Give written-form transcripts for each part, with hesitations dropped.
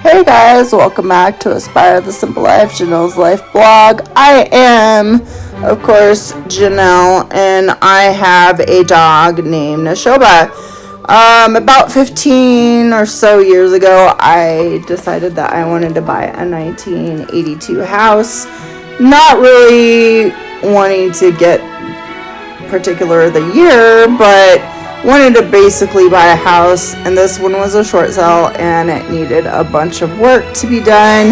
Hey guys, welcome back to Aspire the Simple Life, Janelle's Life blog. I am, of course, Janelle, and I have a dog named Neshoba. About 15 or so years ago, I decided that I wanted to buy a 1982 house. Not really wanting to get particular the year, but wanted to basically buy a house, and this one was a short sale and it needed a bunch of work to be done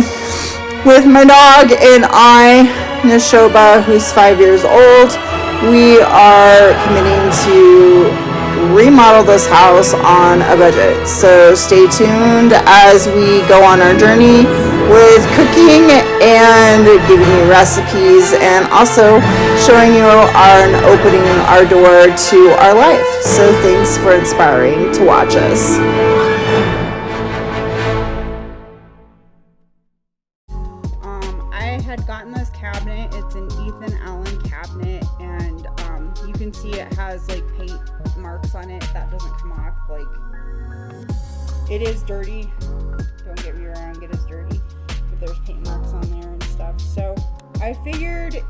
with my dog and I, Neshoba, who's 5 years old. We are committing to remodel this house on a budget, so stay tuned as we go on our journey with cooking and giving you recipes and also showing you and opening our door to our life. So thanks for inspiring to watch us. I had gotten this cabinet. It's an Ethan Allen cabinet, and you can see it has like paint marks on it. That doesn't come off. Like, it is dirty. Don't get me wrong, it is dirty. But there's paint marks on there and stuff. So I figured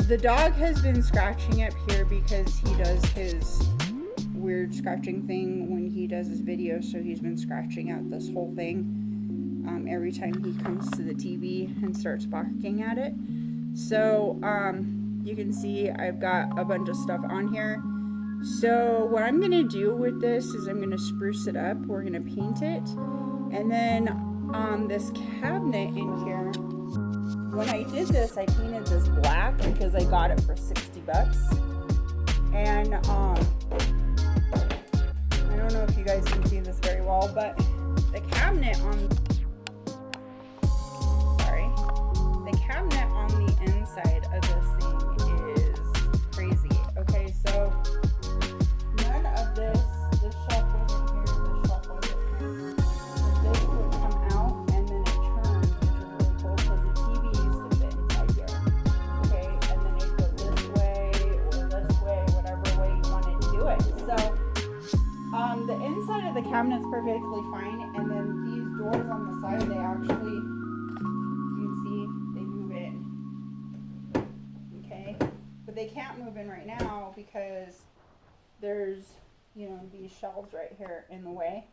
the dog has been scratching up here because he does his weird scratching thing when he does his videos. So he's been scratching out this whole thing every time he comes to the TV and starts barking at it. So you can see I've got a bunch of stuff on here. So what I'm going to do with this is I'm going to spruce it up. We're going to paint it. And then this cabinet in here, when I did this, I painted this black because I got it for 60 bucks. And I don't know if you guys can see this very well, but the cabinet on the inside of this thing is crazy. Okay, so none of this shelf wasn't here, this shelf wasn't here. This would come out and then it turns, which is really cool because the TV used to fit inside here. Okay, and then it goes this way or this way, whatever way you wanted to do it. So the inside of the cabinet's perfectly fine, and then these doors on the side, they actually, you can see, they move in. Okay, but they can't move in right now because there's, you know, these shelves right here in the way.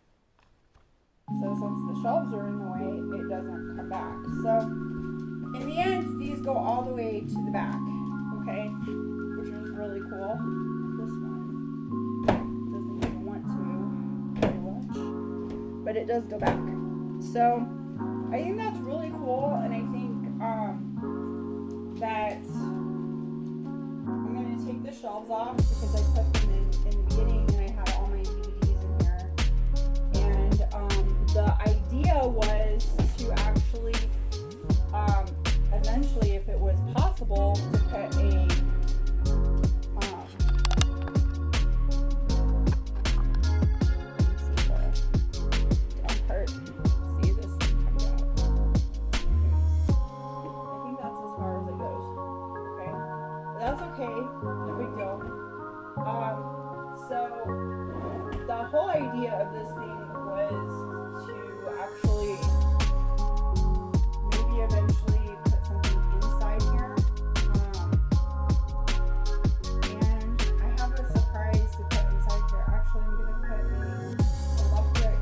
So since the shelves are in the way, it doesn't come back. So in the end, these go all the way to the back, okay, which is really cool. This one doesn't even want to very much, but it does go back. So I think that's really cool, and I think that I'm going to take the shelves off because I put them in the beginning and I have all my DVDs in here. And the idea was to actually, eventually, if it was possible, to put a that's okay, no big deal. So the whole idea of this thing was to actually maybe eventually put something inside here. And I have a surprise to put inside here. Actually, I'm going to put an electric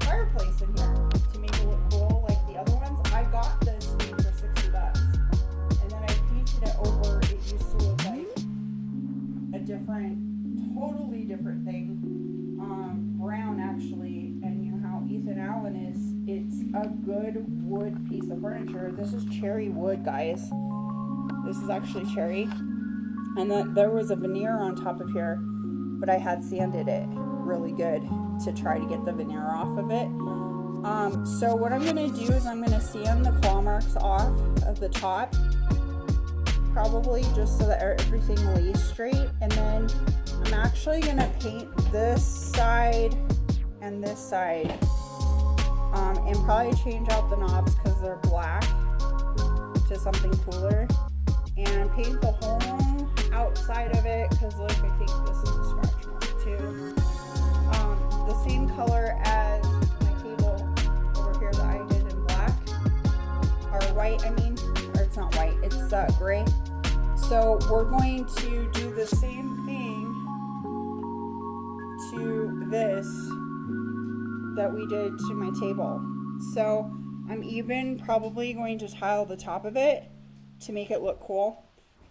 fireplace in here to make it look cool like the other ones. I got this thing for 60 bucks. It over, it used to look like a totally different thing, brown actually, and you know how Ethan Allen is, it's a good wood piece of furniture. This is cherry wood, guys. This is actually cherry, and then there was a veneer on top of here, but I had sanded it really good to try to get the veneer off of it. So what I'm going to do is I'm going to sand the claw marks off of the top, probably just so that everything lays straight, and then I'm actually going to paint this side and this side, and probably change out the knobs because they're black to something cooler, and paint the whole outside of it because look, I think this is a scratch mark too, the same color as that gray. So we're going to do the same thing to this that we did to my table. So I'm even probably going to tile the top of it to make it look cool.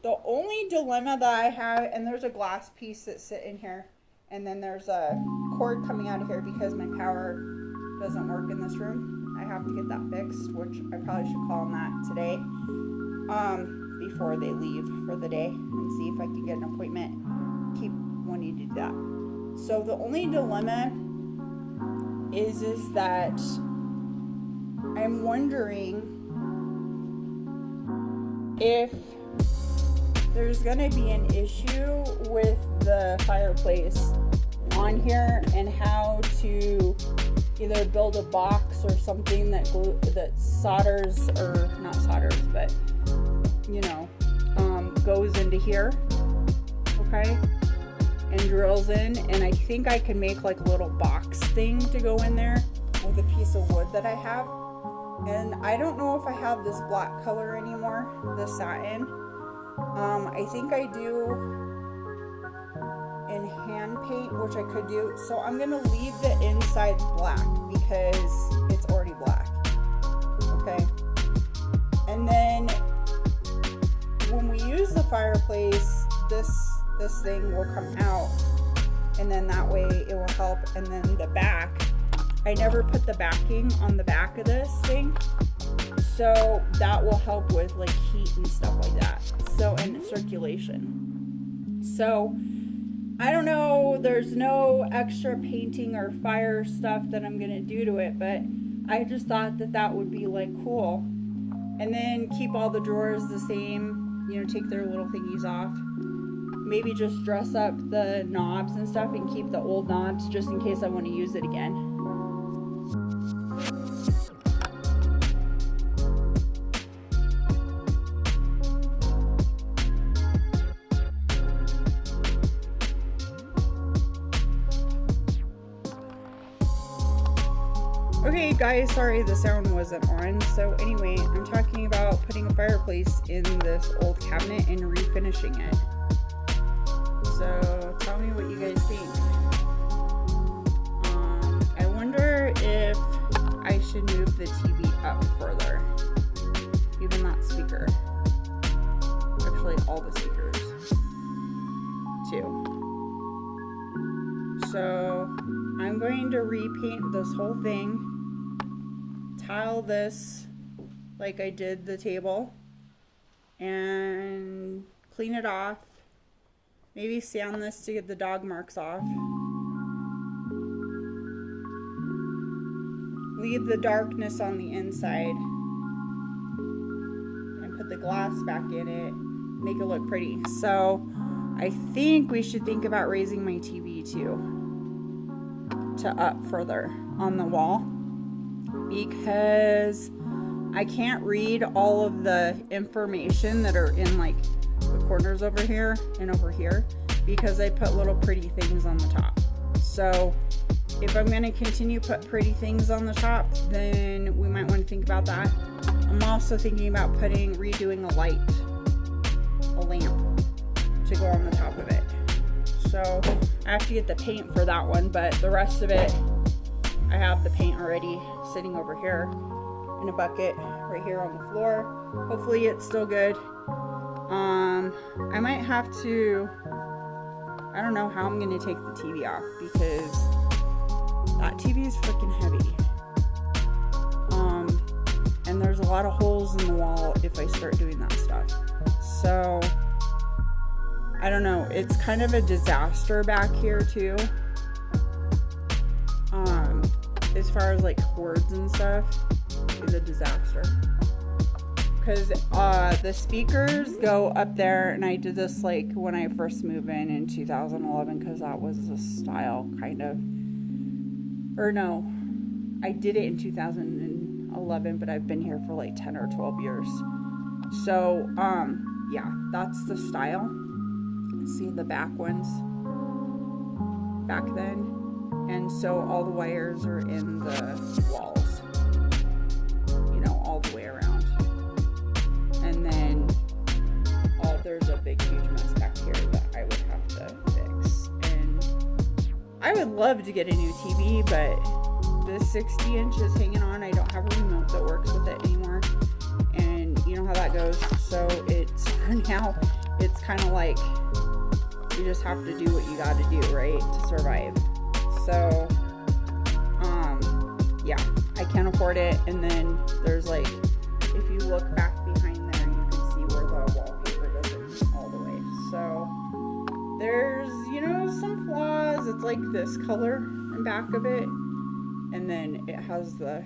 The only dilemma that I have, and there's a glass piece that's sitting here, and then there's a cord coming out of here because my power doesn't work in this room. I have to get that fixed, which I probably should call on that today, before they leave for the day, and see if I can get an appointment. Keep wanting to do that. So the only dilemma is that I'm wondering if there's gonna be an issue with the fireplace on here and how to either build a box or something that solders, or not solders, but you know, goes into here, okay, and drills in. And I think I can make like a little box thing to go in there with a piece of wood that I have. And I don't know if I have this black color anymore, the satin. I think I do in hand paint, which I could do. So I'm gonna leave the insides black because it's already black. Okay. And then when we use the fireplace, this thing will come out, and then that way it will help. And then the back, I never put the backing on the back of this thing, so that will help with like heat and stuff like that, so, and circulation. So I don't know, there's no extra painting or fire stuff that I'm gonna do to it, but I just thought that that would be like cool. And then keep all the drawers the same, you know, take their little thingies off. Maybe just dress up the knobs and stuff and keep the old knobs just in case I want to use it again. Okay guys, sorry the sound wasn't on. So anyway, I'm talking about putting a fireplace in this old cabinet and refinishing it. So tell me what you guys think. I wonder if I should move the TV up further. Even that speaker. Actually, all the speakers too. So I'm going to repaint this whole thing. Tile this like I did the table, and clean it off. Maybe sand this to get the dog marks off. Leave the darkness on the inside and put the glass back in it, make it look pretty. So I think we should think about raising my TV too, to up further on the wall, because I can't read all of the information that are in like the corners over here and over here, because I put little pretty things on the top. So if I'm going to continue to put pretty things on the top, then we might want to think about that. I'm also thinking about redoing a lamp to go on the top of it. So I have to get the paint for that one, but the rest of it, I have the paint already sitting over here in a bucket right here on the floor. Hopefully it's still good. I might have to, I don't know how I'm going to take the TV off, because that TV is freaking heavy. And there's a lot of holes in the wall if I start doing that stuff. So I don't know, it's kind of a disaster back here too. As far as like cords and stuff, it's a disaster. Because the speakers go up there, and I did this like when I first moved in 2011, because that was the style kind of. Or no, I did it in 2011, but I've been here for like 10 or 12 years. So yeah, that's the style. See the back ones back then. And so all the wires are in the walls, you know, all the way around. And then there's a big huge mess back here that I would have to fix. And I would love to get a new TV, but the 60 inch is hanging on. I don't have a remote that works with it anymore, and you know how that goes. So it's, for now, it's kind of like you just have to do what you got to do, right, to survive. So yeah, I can't afford it. And then there's like, if you look back behind there, you can see where the wallpaper doesn't all the way. So there's, you know, some flaws. It's like this color in back of it, and then it has the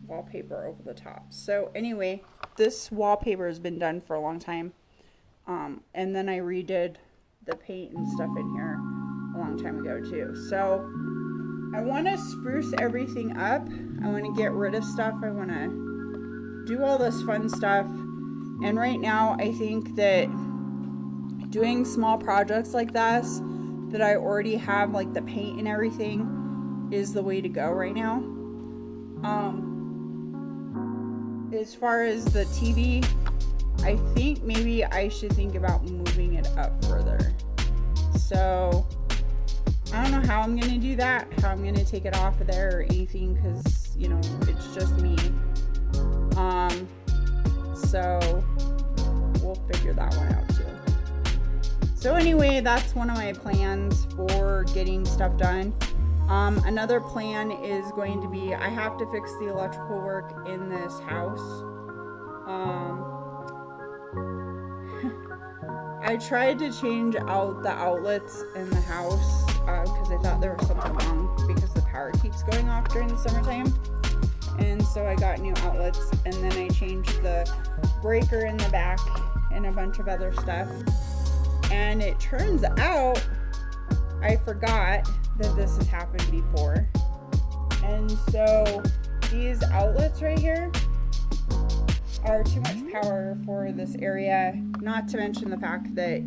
wallpaper over the top. So anyway, this wallpaper has been done for a long time. And then I redid the paint and stuff in here a long time ago too. So I want to spruce everything up. I want to get rid of stuff. I want to do all this fun stuff. And right now I think that doing small projects like this, that I already have like the paint and everything, is the way to go right now. As far as the TV, I think maybe I should think about moving it up further. So I don't know how I'm going to do that, how I'm going to take it off of there or anything, because, you know, it's just me. So we'll figure that one out too. So anyway, that's one of my plans for getting stuff done. Another plan is going to be, I have to fix the electrical work in this house. I tried to change out the outlets in the house because I thought there was something wrong because the power keeps going off during the summertime. And so I got new outlets, and then I changed the breaker in the back and a bunch of other stuff. And it turns out I forgot that this has happened before. And so these outlets right here are too much power for this area, not to mention the fact that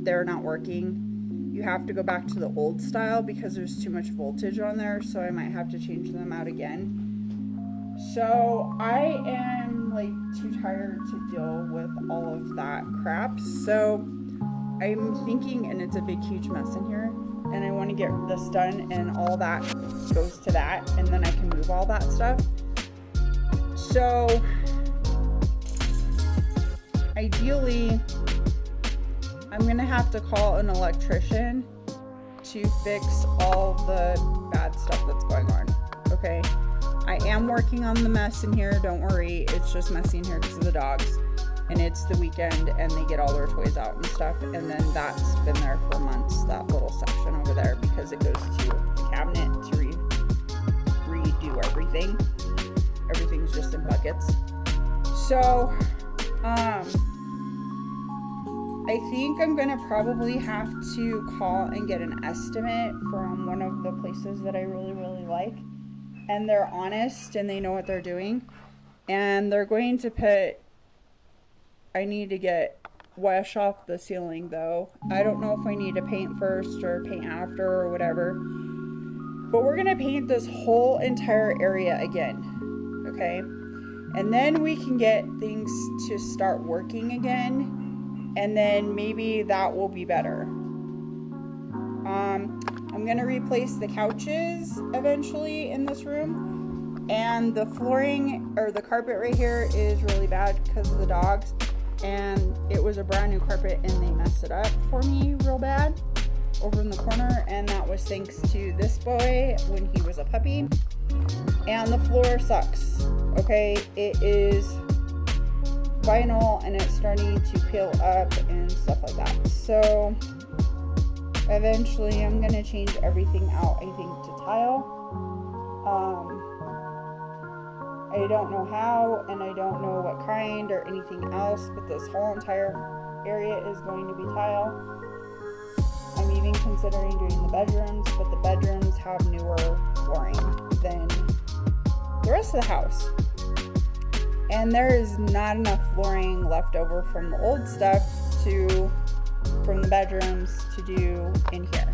they're not working. You have to go back to the old style because there's too much voltage on there, so I might have to change them out again. So I am like too tired to deal with all of that crap. So I'm thinking, and it's a big huge mess in here, and I want to get this done, and all that goes to that, and then I can move all that stuff. So ideally, I'm gonna have to call an electrician to fix all the bad stuff that's going on. Okay, I am working on the mess in here, don't worry. It's just messy in here because of the dogs, and it's the weekend and they get all their toys out and stuff, and then that's been there for months, that little section over there, because it goes to the cabinet to redo everything. Everything's just in buckets. So I think I'm gonna probably have to call and get an estimate from one of the places that I really like, and they're honest and they know what they're doing, and they're going to put, I need to get wash off the ceiling though. I don't know if I need to paint first or paint after or whatever, but we're gonna paint this whole entire area again, okay? And then we can get things to start working again, and then maybe that will be better. I'm gonna replace the couches eventually in this room, and the flooring or the carpet right here is really bad because of the dogs, and it was a brand new carpet and they messed it up for me real bad over in the corner, and that was thanks to this boy when he was a puppy. And the floor sucks, okay? It is vinyl and it's starting to peel up and stuff like that. So eventually I'm gonna change everything out, I think, to tile. I don't know how, and I don't know what kind or anything else, but this whole entire area is going to be tile. I'm even considering doing the bedrooms, but the bedrooms have newer flooring than the rest of the house. And there is not enough flooring left over from the old stuff from the bedrooms to do in here.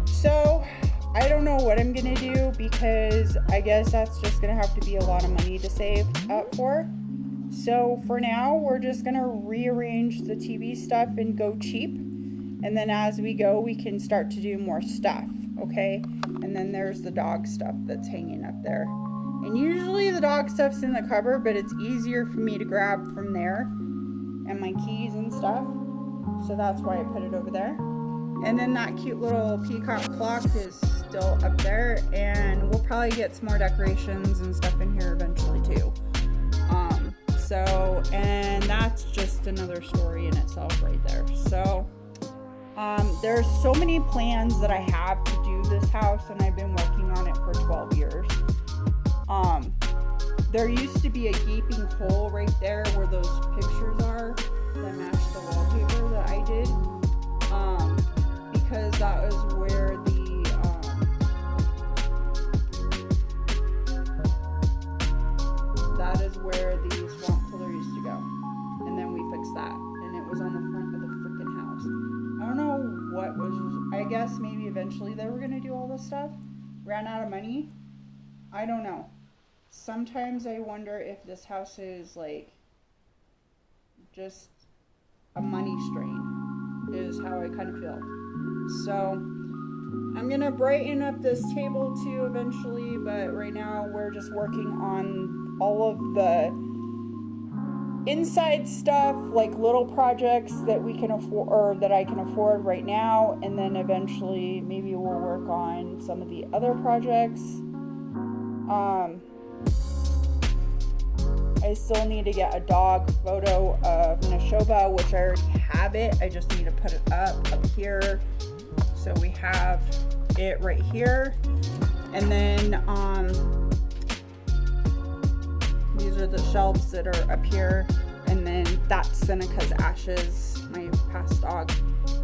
So I don't know what I'm gonna do, because I guess that's just gonna have to be a lot of money to save up for. So for now, we're just gonna rearrange the TV stuff and go cheap. And then as we go, we can start to do more stuff, okay? And then there's the dog stuff that's hanging up there. And usually the dog stuff's in the cupboard, but it's easier for me to grab from there and my keys and stuff. So that's why I put it over there. And then that cute little peacock clock is still up there, and we'll probably get some more decorations and stuff in here eventually too. And that's just another story in itself right there. So there's so many plans that I have to do this house, and I've been working on it for 12 years. There used to be a gaping hole right there where those pictures are that match the wallpaper that I did, because that was where the swamp pillar used to go. And then we fixed that, and it was on the front of the freaking house. I don't know what was, I guess maybe eventually they were gonna do all this stuff. Ran out of money. I don't know. Sometimes I wonder if this house is like just a money strain, is how I kind of feel. So I'm gonna brighten up this table too eventually, but right now we're just working on all of the inside stuff, like little projects that we can afford, or that I can afford right now, and then eventually maybe we'll work on some of the other projects. I still need to get a dog photo of Neshoba, which I already have it. I just need to put it up here. So we have it right here. And then these are the shelves that are up here. And then that's Seneca's Ashes, my past dog.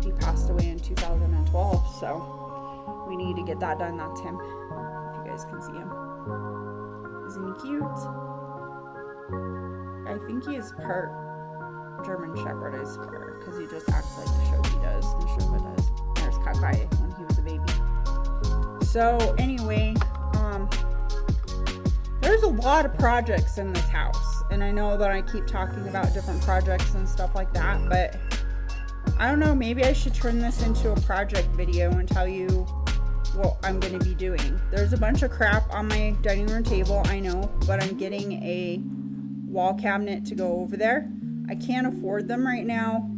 He passed away in 2012. So we need to get that done. That's him, if you guys can see him. Isn't he cute? I think he is part German Shepherd, I swear, because he just acts like Shobi does. Neshoba does. There's Kakai when he was a baby. So anyway, there's a lot of projects in this house, and I know that I keep talking about different projects and stuff like that, but I don't know, maybe I should turn this into a project video and tell you what I'm going to be doing. There's a bunch of crap on my dining room table, I know, but I'm getting a wall cabinet to go over there. I can't afford them right now.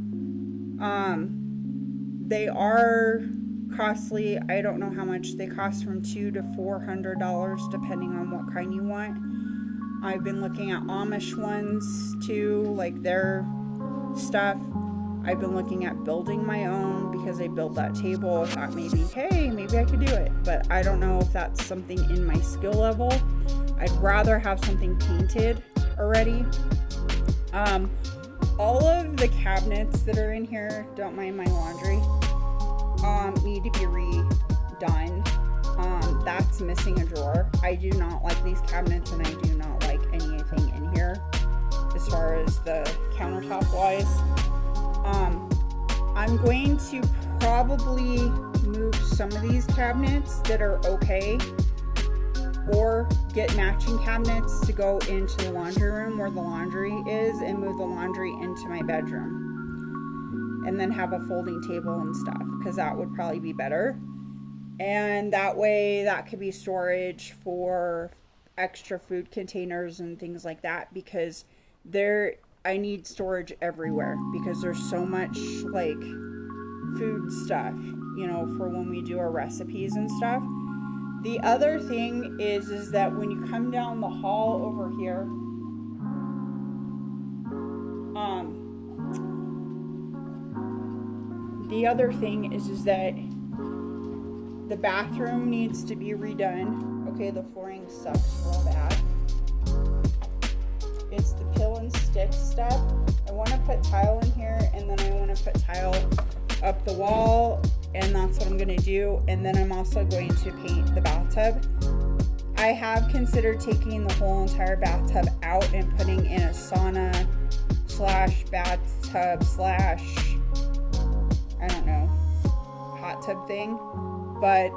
They are costly. I don't know how much they cost, from $200 to $400 depending on what kind you want. I've been looking at Amish ones too, like their stuff. I've been looking at building my own because I built that table. I thought maybe, hey, maybe I could do it, but I don't know if that's something in my skill level. I'd rather have something painted already. All of the cabinets that are in here, don't mind my laundry, need to be redone. That's missing a drawer. I do not like these cabinets, and I do not like anything in here as far as the countertop wise. I'm going to probably move some of these cabinets that are okay, or get matching cabinets to go into the laundry room where the laundry is, and move the laundry into my bedroom, and then have a folding table and stuff, because that would probably be better. And that way that could be storage for extra food containers and things like that, because I need storage everywhere, because there's so much like food stuff, you know, for when we do our recipes and stuff. The other thing is that when you come down the hall over here, the other thing is that the bathroom needs to be redone. Okay, the flooring sucks real bad. It's the pill and stick stuff. I want to put tile in here, and then I want to put tile up the wall, and that's what I'm going to do. And then I'm also going to paint the bathtub. I have considered taking the whole entire bathtub out and putting in a sauna slash bathtub slash, I don't know, hot tub thing. But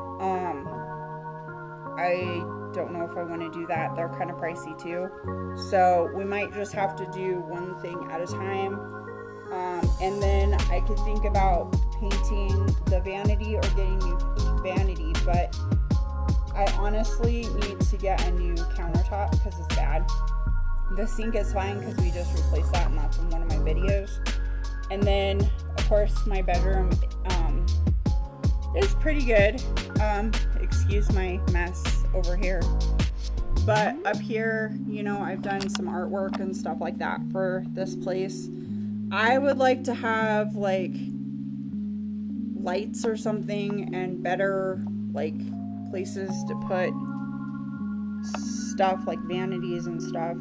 I don't know if I want to do that. They're kind of pricey too. So we might just have to do one thing at a time. And then I could think about painting the vanity or getting new vanity, but I honestly need to get a new countertop because it's bad. The sink is fine because we just replaced that, and that's in one of my videos. And then, of course, my bedroom is pretty good. Excuse my mess over here. But up here, you know, I've done some artwork and stuff like that for this place. I would like to have like lights or something and better like places to put stuff like vanities and stuff.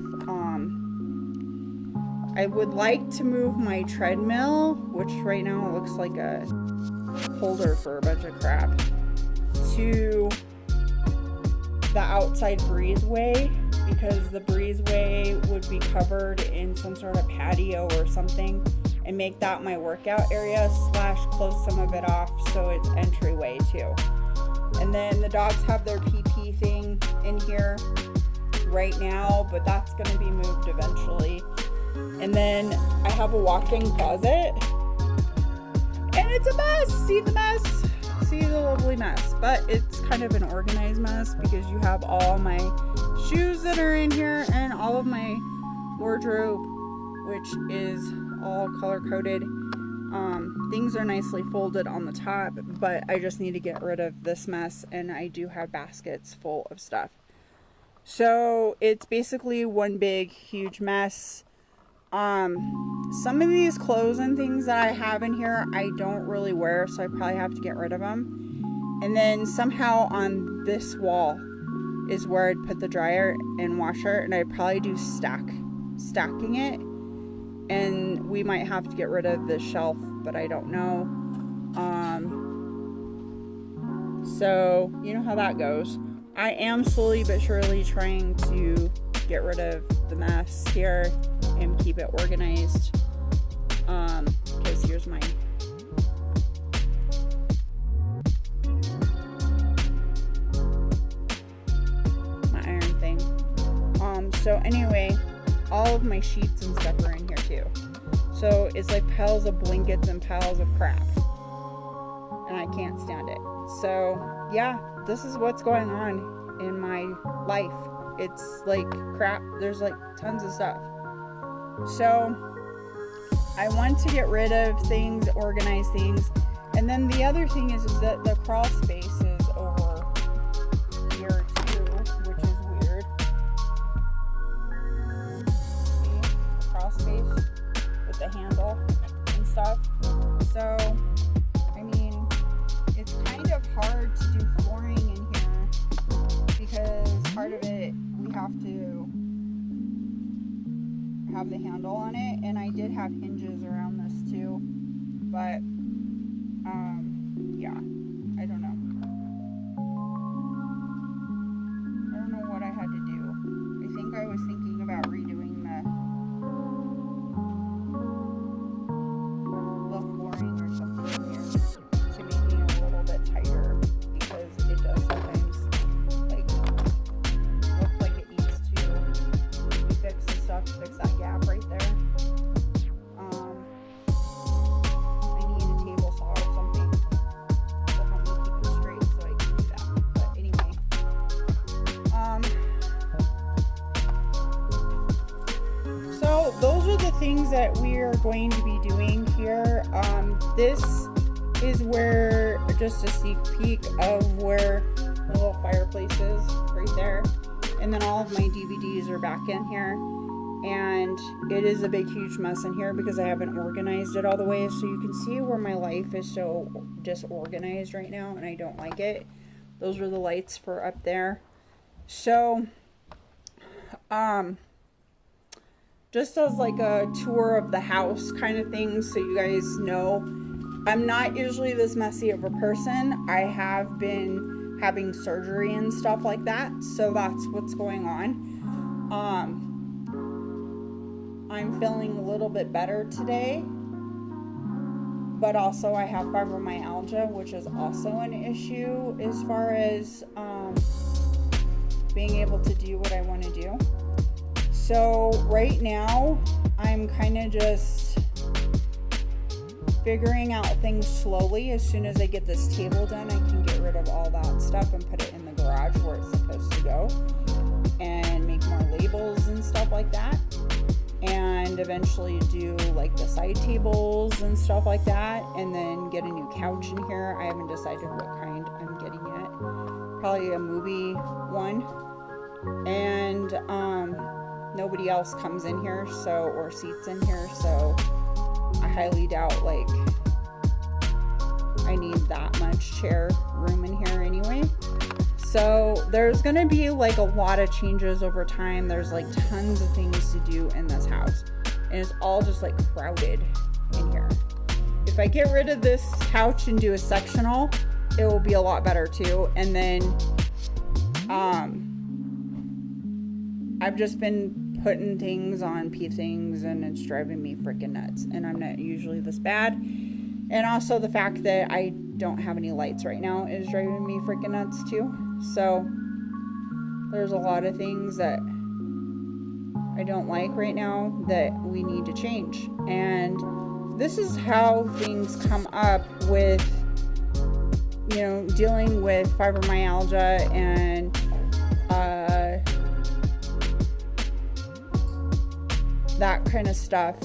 I would like to move my treadmill, which right now looks like a holder for a bunch of crap, to the outside breezeway, because the breezeway would be covered in some sort of patio or something, and make that my workout area / close some of it off so it's entryway too. And then the dogs have their PP thing in here right now, but that's going to be moved eventually. And then I have a walk-in closet, and it's a mess. See the mess? See the lovely mess. But it's kind of an organized mess because you have all my shoes that are in here and all of my wardrobe, which is all color-coded. Things are nicely folded on the top, but I just need to get rid of this mess, and I do have baskets full of stuff. So it's basically one big huge mess. Some of these clothes and things that I have in here I don't really wear, so I probably have to get rid of them. And then somehow on this wall is where I'd put the dryer and washer, and I'd probably do stacking it. And we might have to get rid of this shelf, but I don't know. So you know how that goes. I am slowly but surely trying to get rid of the mess here and keep it organized. Because here's my iron thing. So anyway, all of my sheets and stuff are in here too. So it's like piles of blankets and piles of crap, and I can't stand it. So yeah, this is what's going on in my life. It's like crap. There's like tons of stuff. So I want to get rid of things, organize things. And then the other thing is that the crawl space is over here too, which is weird. See? The crawl space with the handle and stuff. So, I mean, it's kind of hard to do flooring in here because part of it we have to have the handle on it, and I did have hinges around this too, but yeah, I don't know what I had to do. I think I was thinking about redoing the flooring or something in here to make it a little bit tighter, because it does sometimes like look like it needs to be fixed and stuff. Fix that gap right there. I need a table saw or something to help me keep it straight so I can do that. But anyway, so those are the things that we are going to be doing here. This is where, just a sneak peek of where the little fireplace is right there, and then all of my DVDs are back in here. And it is a big huge mess in here because I haven't organized it all the way, so you can see where my life is so disorganized right now, and I don't like it. Those are the lights for up there. So just as like a tour of the house kind of thing, so you guys know, I'm not usually this messy of a person. I have been having surgery and stuff like that, so that's what's going on. I'm feeling a little bit better today, but also I have fibromyalgia, which is also an issue as far as being able to do what I want to do. So right now, I'm kind of just figuring out things slowly. As soon as I get this table done, I can get rid of all that stuff and put it in the garage where it's supposed to go, and make more labels and stuff like that, and eventually do like the side tables and stuff like that, and then get a new couch in here. I haven't decided what kind I'm getting yet. Probably a movie one. And nobody else comes in here, so, or seats in here, so I highly doubt like I need that much chair room in here anyway. So there's gonna be like a lot of changes over time. There's like tons of things to do in this house, and it's all just like crowded in here. If I get rid of this couch and do a sectional, it will be a lot better too. And then I've just been putting things on things, and it's driving me freaking nuts, and I'm not usually this bad. And also the fact that I don't have any lights right now is driving me freaking nuts too. So there's a lot of things that I don't like right now that we need to change. And this is how things come up with, you know, dealing with fibromyalgia and that kind of stuff.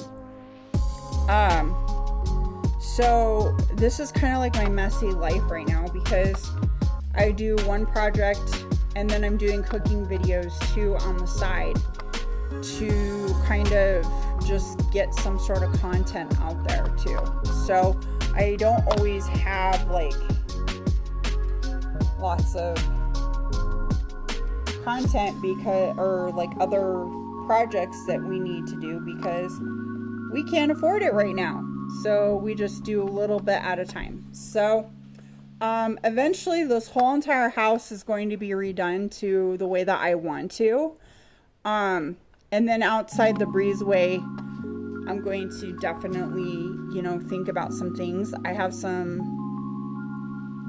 So this is kind of like my messy life right now, because I do one project and then I'm doing cooking videos too on the side to kind of just get some sort of content out there too. So I don't always have like lots of content because, or like other projects that we need to do, because we can't afford it right now. So we just do a little bit at a time. So eventually this whole entire house is going to be redone to the way that I want to. And then outside the breezeway, I'm going to definitely, you know, think about some things. I have some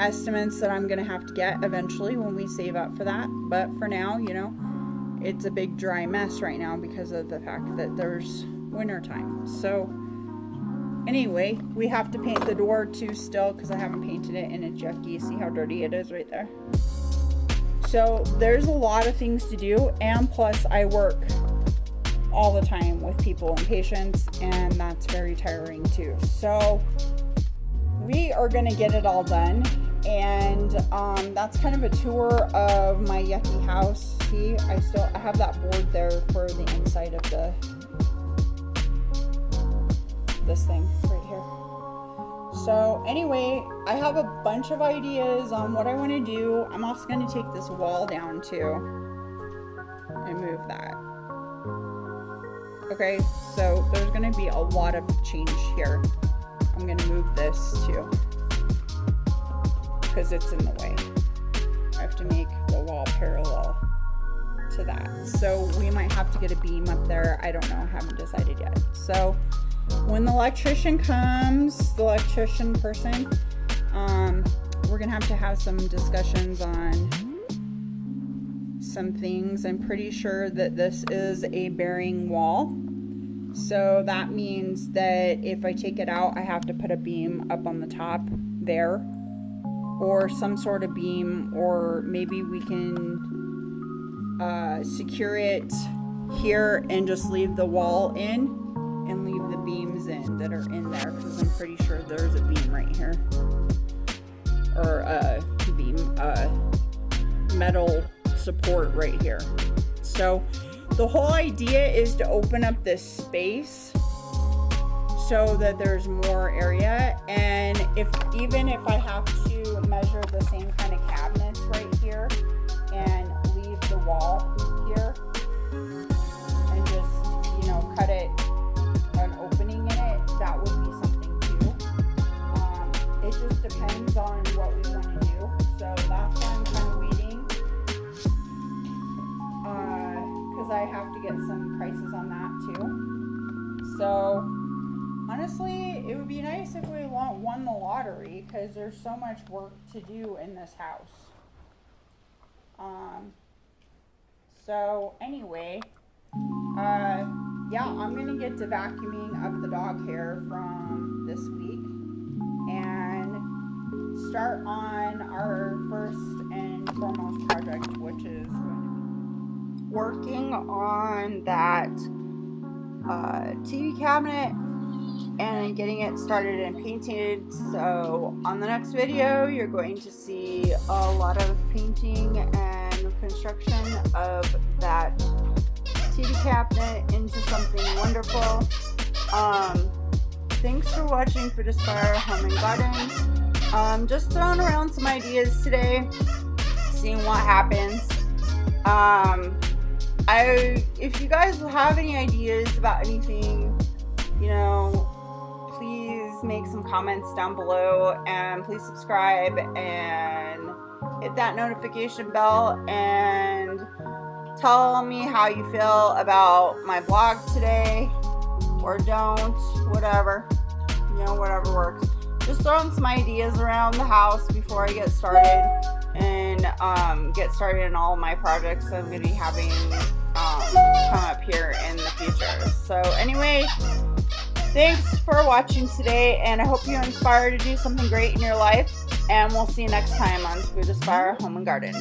estimates that I'm going to have to get eventually when we save up for that. But for now, you know, it's a big dry mess right now because of the fact that there's winter time. So anyway, we have to paint the door too still, because I haven't painted it and it's yucky. See how dirty it is right there? So there's a lot of things to do, and plus I work all the time with people and patients, and that's very tiring too. So we are going to get it all done, and that's kind of a tour of my yucky house. See, I have that board there for the inside of this thing right here. So anyway, I have a bunch of ideas on what I want to do. I'm also going to take this wall down too and move that. Okay, so there's going to be a lot of change here. I'm going to move this too, because it's in the way. I have to make the wall parallel to that. So we might have to get a beam up there. I don't know, I haven't decided yet. So when the electrician comes, the electrician person, we're going to have some discussions on some things. I'm pretty sure that this is a bearing wall. So that means that if I take it out, I have to put a beam up on the top there, or some sort of beam, or maybe we can secure it here and just leave the wall in and leave the beams in that are in there, because I'm pretty sure there's a beam right here, or a beam, metal support right here. So the whole idea is to open up this space so that there's more area, and even if I have to measure the same kind of cabinets right here and leave the wall here and just, you know, cut it, an opening in it, that would be something too. It just depends on what we want to do. So that's why I'm kind of waiting, because I have to get some prices on that too. So honestly, it would be nice if we won the lottery, because there's so much work to do in this house. So anyway, yeah, I'm gonna get to vacuuming up the dog hair from this week and start on our first and foremost project, which is working on that TV cabinet and getting it started and painted. So on the next video, you're going to see a lot of painting and construction of that TV cabinet into something wonderful. Thanks for watching for Aspire Home and Garden. Just throwing around some ideas today, seeing what happens. If you guys have any ideas about anything, you know, please make some comments down below, and please subscribe and hit that notification bell and tell me how you feel about my vlog today, or don't, whatever, you know, whatever works. Just throwing some ideas around the house before I get started and get started in all of my projects I'm going to be having come up here in the future. So anyway, thanks for watching today, and I hope you're inspired to do something great in your life, and we'll see you next time on Food Aspire Home and Garden.